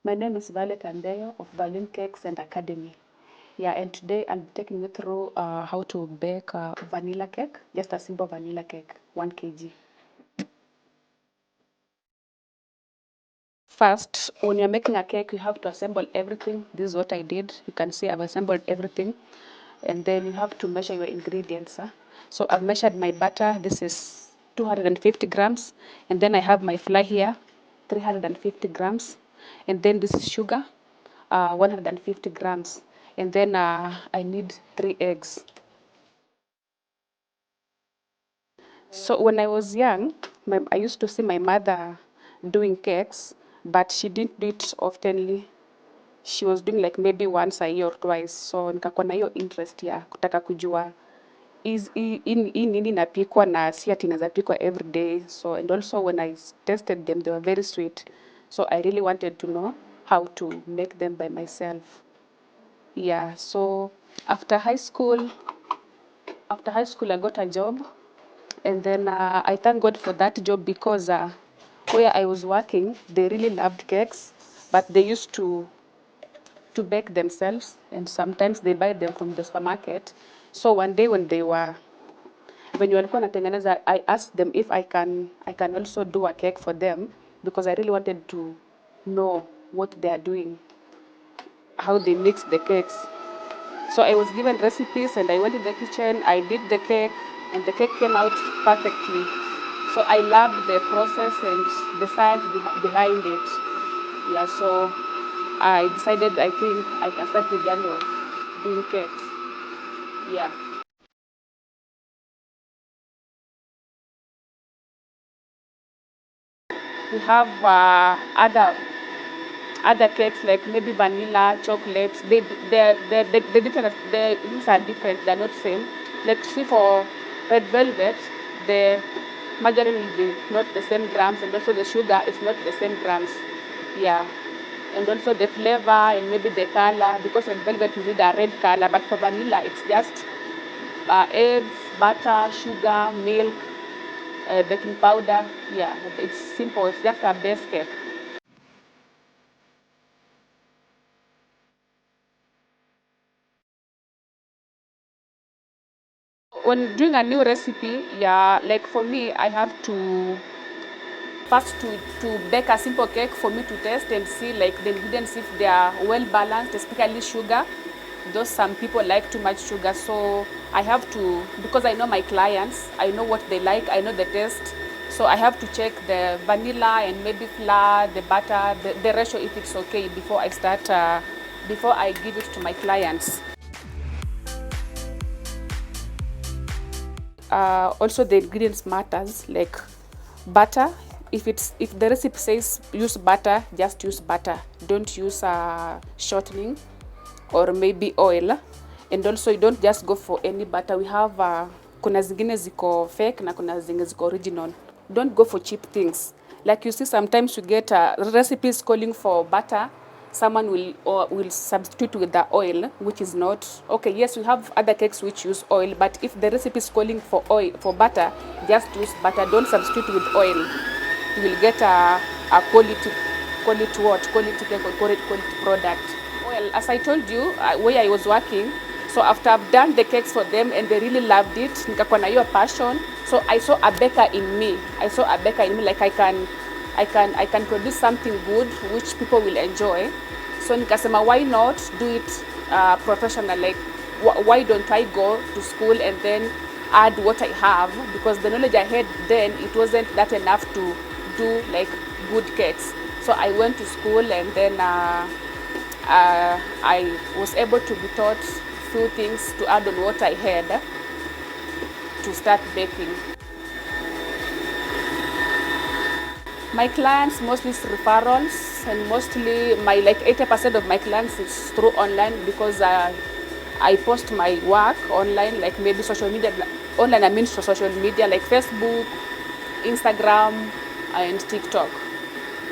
My name is Violet Andeyo of Violin Cakes and Academy. Yeah, and today I'll be taking you through how to bake a vanilla cake, just a simple vanilla cake, 1 kg. First, when you're making a cake, you have to assemble everything. This is what I did. You can see I've assembled everything. And then you have to measure your ingredients. So I've measured my butter. This is 250 grams. And then I have my flour here, 350 grams. And then this is sugar, 150 grams. And then I need 3 eggs. So when I was young, I used to see my mother doing cakes, but she didn't do it oftenly. She was doing like maybe once a year or twice. So nikakuwa na hiyo interest ya kutaka kujua hii nini inapikwa na si ati inaweza pikwa every day. So and also when I tested them, they were very sweet. So I really wanted to know how to make them by myself. Yeah, so after high school, I got a job, and then I thank God for that job because where I was working, they really loved cakes, but they used to bake themselves, and sometimes they buy them from the supermarket. So one day when walikuwa natengeneza, I asked them if I can also do a cake for them because I really wanted to know what they are doing, how they mix the cakes. So I was given recipes and I went in the kitchen, I did the cake, and the cake came out perfectly. So I loved the process and the science behind it. Yeah, so I decided I think I can start the journey of doing cakes. Yeah. We have other cakes like maybe vanilla, chocolates. The different the things are different. They're not same. Like see for red velvet, the margarine will be not the same grams, and also the sugar is not the same grams. Yeah, and also the flavor and maybe the color because red velvet you need a red color, but for vanilla it's just eggs, butter, sugar, milk, baking powder. Yeah, it's simple. It's just a base cake. When doing a new recipe, yeah, like for me, I have to first to bake a simple cake for me to test and see like the ingredients if they are well balanced, especially sugar. Those some people like too much sugar, so I have to, because I know my clients, I know what they like, I know the taste, so I have to check the vanilla and maybe flour, the butter, the ratio if it's okay before I start, before I give it to my clients. Also the ingredients matters, like butter. If the recipe says use butter, just use butter. Don't use shortening or maybe oil. And also you don't just go for any butter. We have kuna zingine ziko fake na kuna zingine ziko original. Don't go for cheap things. Like you see sometimes you get recipes calling for butter, someone will substitute with the oil, which is not okay. Yes, we have other cakes which use oil, but if the recipe is calling for oil, for butter, just use butter. Don't substitute with oil. You will get a quality cake or quality product. Well, as I told you, where I was working, so after I've done the cakes for them and they really loved it, nikakuwa na hiyo passion. So I saw a baker in me. Like I can produce something good which people will enjoy. So nikasema, why not do it professional? Like why don't I go to school and then add what I have, because the knowledge I had then, it wasn't that enough to do like good cakes. So I went to school and then I was able to be taught few things to add on what I had to start baking. My clients mostly is referrals, and mostly my like 80% of my clients is through online, because I post my work online, like maybe social media. Online I mean social media like Facebook, Instagram, and TikTok.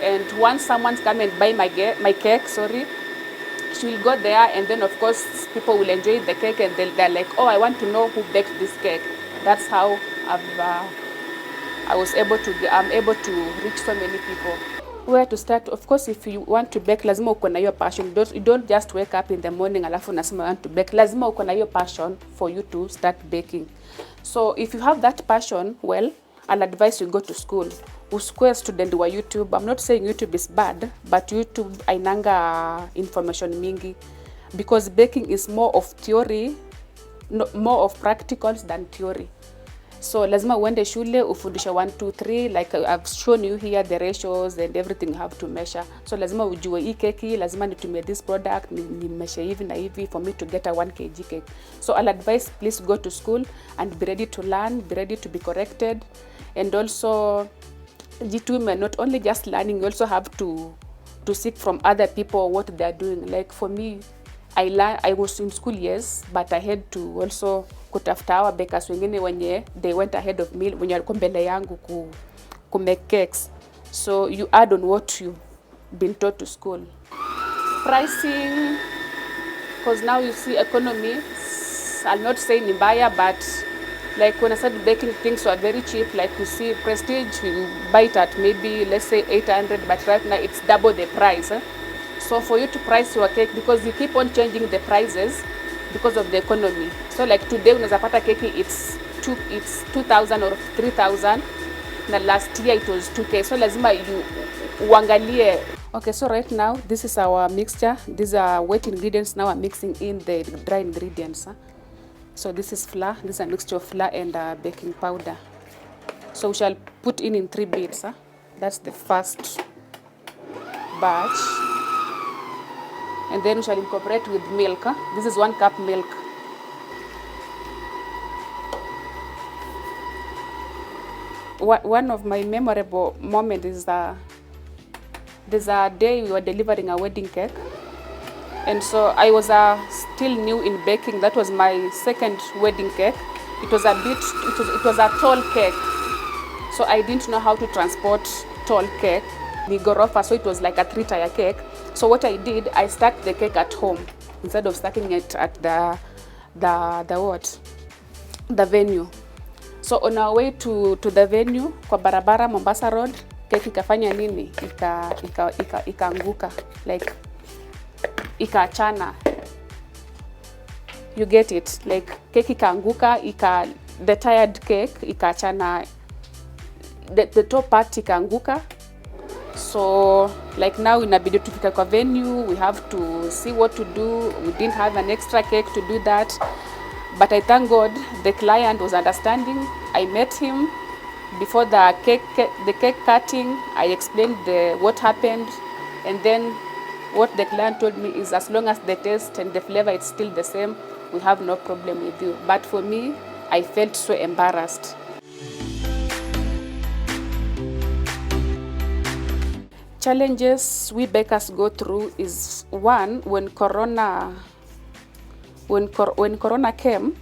And once someone's come and buy my cake, she will go there, and then of course people will enjoy the cake, and they're like, oh, I want to know who baked this cake. That's how I'm able to reach so many people. Where to start? Of course, if you want to bake, lazima uko na hiyo passion. You don't just wake up in the morning alafu unasema want to bake. Lazima uko na hiyo passion for you to start baking. So if you have that passion, well, I'll advise you go to school. Usikue student wa YouTube. I'm not saying YouTube is bad, but YouTube ainanga information mingi, because baking is more of theory, no, more of practicals than theory. So lazima uende shule ufundishe 1 2 3, like I've shown you here the ratios and everything you have to measure. So lazima ujue hii keki lazima nitumie this product, ni measure hivi na hivi for me to get a 1 kg cake. So I'll advise, please go to school and be ready to learn, be ready to be corrected, and also G2 not only just learning, you also have to seek from other people what they are doing. Like for me, I was in school, yes, but I had to also kutafuta hawa bakers wengine wenye they went ahead of me, wenye walikuwa mbele yangu ku make cakes. So you add on what you've been taught to school. Pricing, because now you see economy, I'll not say ni mbaya, but like when I started baking, things were very cheap. Like you see Prestige, you buy it at maybe, let's say 800, but right now it's double the price. So for you to price your cake, because you keep on changing the prices because of the economy. So like today unaweza pata keki it's 2,000 or 3,000, na last year it was 2K. So lazima uangalie. Okay, so right now this is our mixture. These are wet ingredients. Now I'm mixing in the dry ingredients. So this is flour. This is a mixture of flour and baking powder. So we shall put in 3 bits. That's the first batch. And then we shall incorporate with milk. This is 1 cup milk. One of my memorable moments is there's a day we were delivering a wedding cake. And so I was still new in baking. That was my 2nd wedding cake. It was a tall cake. So I didn't know how to transport tall cake. Ni gorofa, so it was like a 3-tier cake. So what I did, I stacked the cake at home instead of stacking it at the venue. So on our way to the venue, kwa barabara Mombasa Road, cake ikafanya nini? Ikaanguka, like ikaachana. You get it? Like cake ikaanguka, the tired cake ikaachana, the top part ikaanguka. So like now inabidi tufika kwa venue, we have to see what to do. We didn't have an extra cake to do that, but I thank God the client was understanding. I met him before the cake cutting. I explained what happened, and then what the client told me is, as long as the taste and the flavor is still the same, we have no problem with you. But for me, I felt so embarrassed. Challenges we bakers go through is, one, when corona came,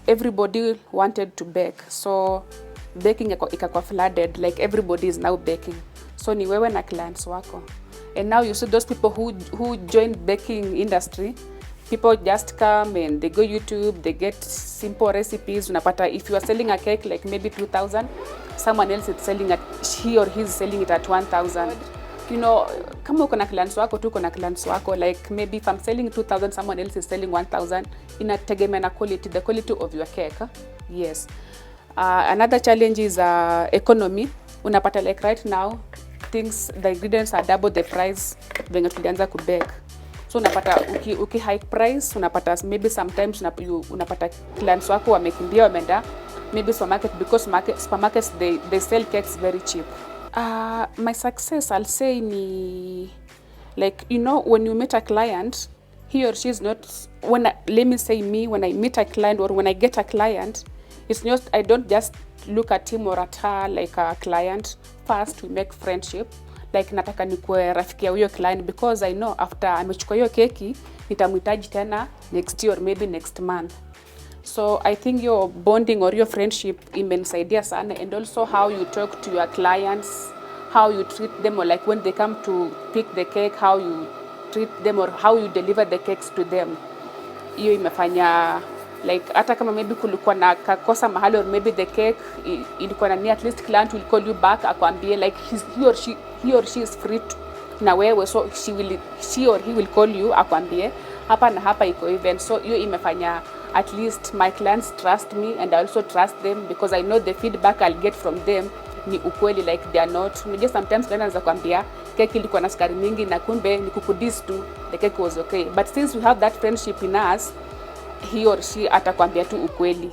everybody wanted to bake, so baking ikakuwa flooded, like everybody is now baking. So ni wewe na clients wako, and now you see those people who joined baking industry. People just come and they go YouTube, they get simple recipes. Unapata if you are selling a cake like maybe 2,000, someone else is selling it, he or he is selling it at 1,000. You know, kama uko na clients wako tu, uko na clients wako, like maybe if I'm selling 2,000, someone else is selling 1,000, inategemea na quality, the quality of your cake. Yes. Another challenge is economy. Unapata like right now, the ingredients are double the price venye tulianza kubake. So unapata uki high price, unapata maybe sometimes unapata clients wako wamekimbia wameenda maybe supermarket, because supermarkets they sell cakes very cheap. My success, I'll say, ni like, you know, when you meet a client, he or she is not, let me say me, when I meet a client or when I get a client, it's not, I don't just look at him or at her like a client. First we make friendship, like nataka nikuwe rafiki ya huyo client, because I know after amechukua hiyo keki nitamhitaji tena next year or maybe next month. So I think your bonding or your friendship imenisaidia sana, and also how you talk to your clients, how you treat them, or like when they come to pick the cake, how you treat them or how you deliver the cakes to them. Hiyo imefanya like hata kama maybe kulikuwa na kakosa mahali, or maybe the cake ilikuwa na at least client will call you back akwambie like he or she is free to, na wewe, so she or he will call you akwambie hapa na hapa iko event. So hiyo imefanya at least my clients trust me and I also trust them because I know the feedback I'll get from them ni ukweli, like they are not, unajua sometimes client anaweza kwambia cake ilikuwa na sukari mingi na kumbe ni kukudis tu, the cake was okay, but since we have that friendship in us, he or she atakwambia tu ukweli.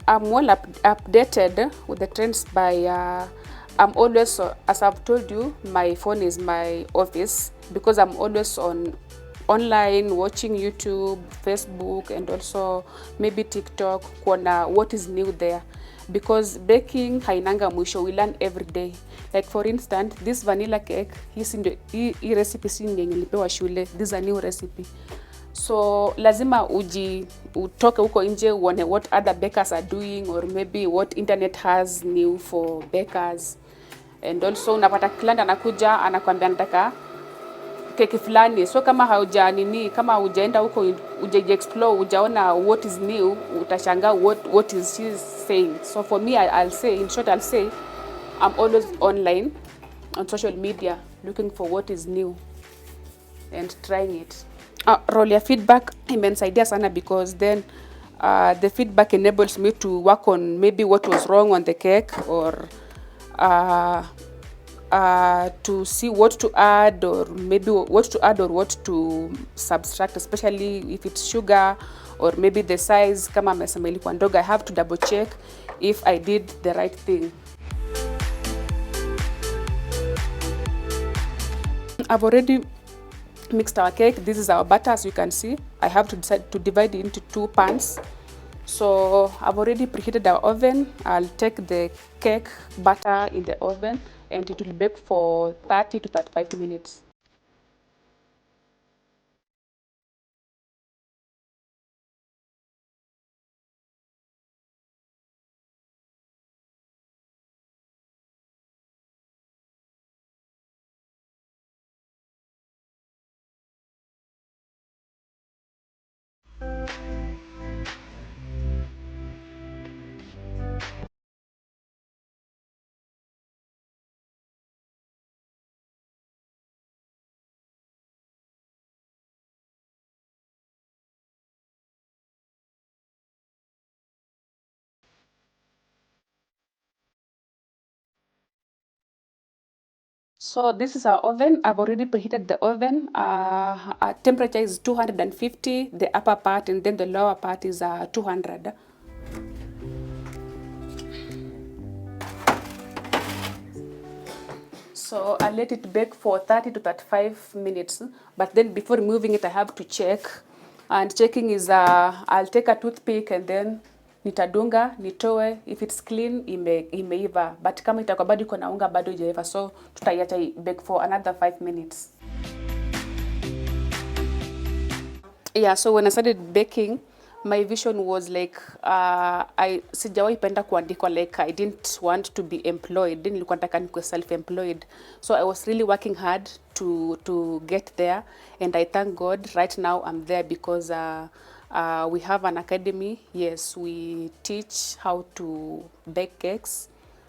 I'm well updated with the trends by I'm always, as I've told you, my phone is my office because I'm always online watching YouTube, Facebook, and also maybe TikTok kuona what is new there, because baking hainanga mwisho, we learn every day. Like for instance, this vanilla cake, hii recipe si nilipewa shule, this is a new recipe. So lazima utoke huko nje uone what other bakers are doing, or maybe what internet has new for bakers. And also unapata client anakuja anakuambia nataka keki fulani, so kama kama hujaenda huko explore, hujaona what is new, utashangaa what is she saying. So for me, I'll say, in short, I'll say I'm always online on social media looking for what is new and trying it. Role ya feedback imenisaidia sana because then the feedback enables me to work on maybe what was wrong on the cake, or to see what to add, or maybe what to add or what to subtract, especially if it's sugar or maybe the size. Kama amesema ilikuwa ndogo, I have to double check if I did the right thing. I've already mixed our cake. This is our butter, as you can see. I have to decide to divide it into 2 pans. So I've already preheated our oven. I'll take the cake batter in the oven and it will bake for 30 to 35 minutes. So this is our oven. I've already preheated the oven. Our temperature is 250, the upper part, and then the lower part is 200. So I'll let it bake for 30 to 35 minutes. But then before removing it, I have to check. And checking is, I'll take a toothpick and then nitadunga, nitoe. If it's clean, imeiva. But kama itakuwa bado iko na unga, bado haijaiva. So tutaiacha bake for another 5 minutes. Yeah, so when I started baking, my vision was like, sijawahi penda kuandikwa, like I didn't want to be employed. Nilikuwa nataka nikuwe self-employed. So I was really working hard to get there, and I thank God right now I'm there because we have an academy. Yes, we teach how to bake cakes,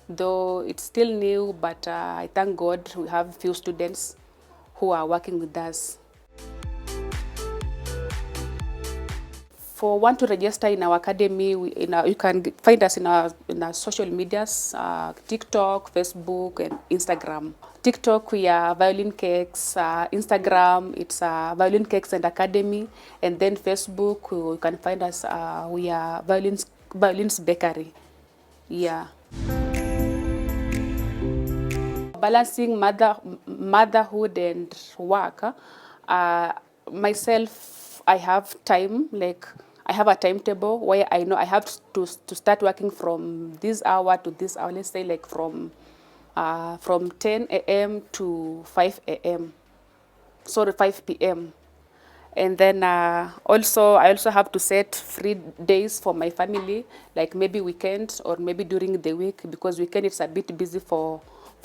though it's still new, but I thank God we have few students who are working with us. For one to register in our academy, you can find us in our social medias, TikTok, Facebook, and Instagram. TikTok, we are Violin Cakes. Instagram, it's Violin Cakes and Academy. And then Facebook, you can find us, we are Violin's Bakery. Yeah. Balancing motherhood and work, myself, I have time, like I have a timetable where I know I have to start working from this hour to this hour, let's say like from 10 a.m. to 5 a.m. Sorry, 5 p.m. And then I also have to set free days for my family, like maybe weekend or maybe during the week, because weekend it's a bit busy for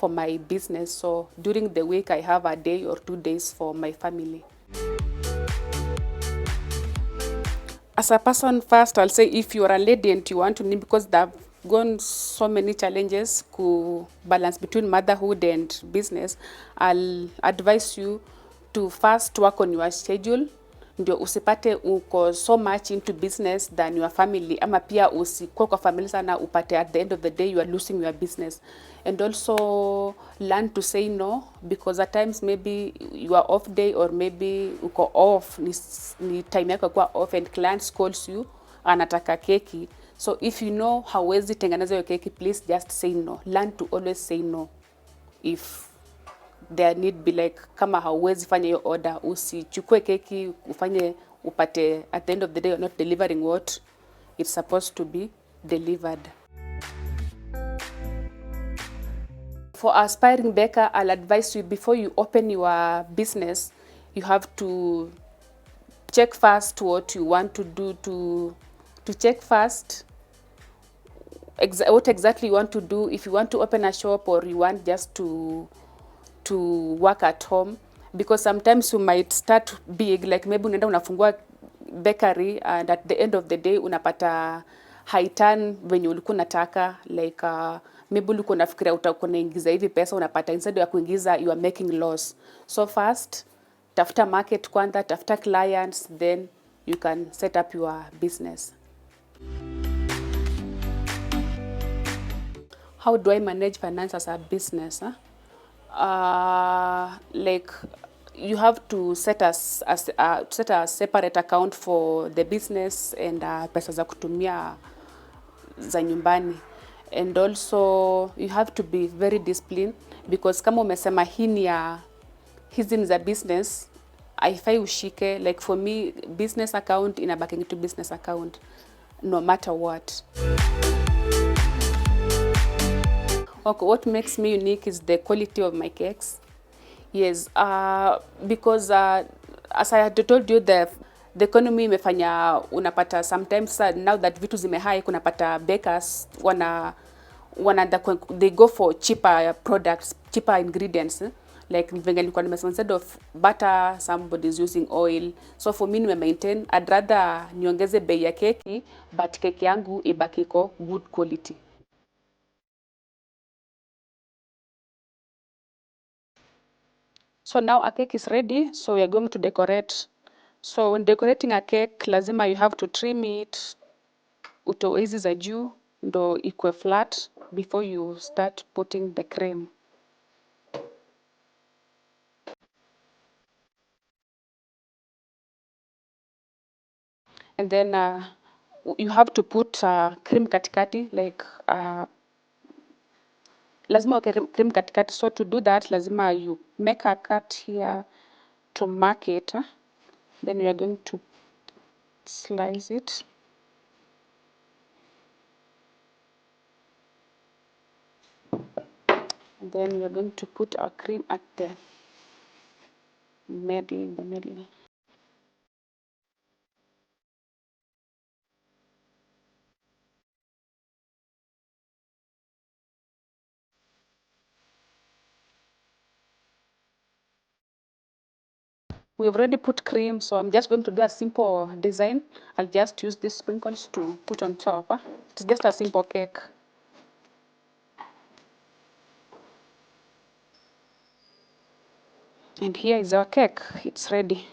my business. So during the week I have a day or 2 days for my family. as a person first, I'll say if you're a lady and you want to name, because there have gone so many challenges to balance between motherhood and business, I'll advise you to first work on your schedule, ndio usipate uko so much into business than your family, ama pia usikuwa kwa family sana upate at the end of the day you are losing your business. And also learn to say no, because at times maybe you are off day or maybe uko off, ni time yako kwa off and clients calls you anataka keki. So if you know hawezi tengeneza hiyo keki, please just say no. Learn to always say no. If there need be like, kama hauwezi fanya hiyo order, usichukue keki ufanye upate at the end of the day you're not delivering what it's supposed to be delivered. For aspiring baker, I'll advise you before you open your business, you have to check first what you want to do, to check first what exactly you want to do. If you want to open a shop or you want just to work at home, because sometimes you might start big, like maybe unaenda unafungua bakery and at the end of the day unapata haitan venye ulikuwa unataka, like maybe ulikuwa unafikiria utakuwa unaingiza hivi pesa, unapata instead ya kuingiza you are making loss. So first tafuta market kwanza, tafuta clients, then you can set up your business. How do I manage finance as a business? Huh? Like you have to set a separate account for the business and pesa za kutumia za nyumbani. And also you have to be very disciplined, because kama umesema hizi ni za business, haifai ushike. Like for me, business account inabaki into business account no matter what. Okay, what makes me unique is the quality of my cakes. Yes, because as I had told you, the economy imefanya unapata sometimes now that vitu zimehigh, kunapata bakers they go for cheaper products, cheaper ingredients. Like venye nilikuwa nimesema, instead of butter somebody's using oil. So for me nime maintain, I'd rather niongeze bei ya keki but keki yangu ibaki iko good quality. So now a cake is ready, so we are going to decorate. So when decorating a cake, lazima you have to trim it, utoe hizi za juu ndo ikue flat before you start putting the cream. And then you have to put cream katikati, like lazima cream katikati. So to do that, lazima you make a cut here to mark it. Then we are going to slice it. And then we are going to put our cream at the middle, in the middle. We've already put cream, so I'm just going to do a simple design. I'll just use these sprinkles to put on top. It's just a simple cake. And here is our cake. It's ready.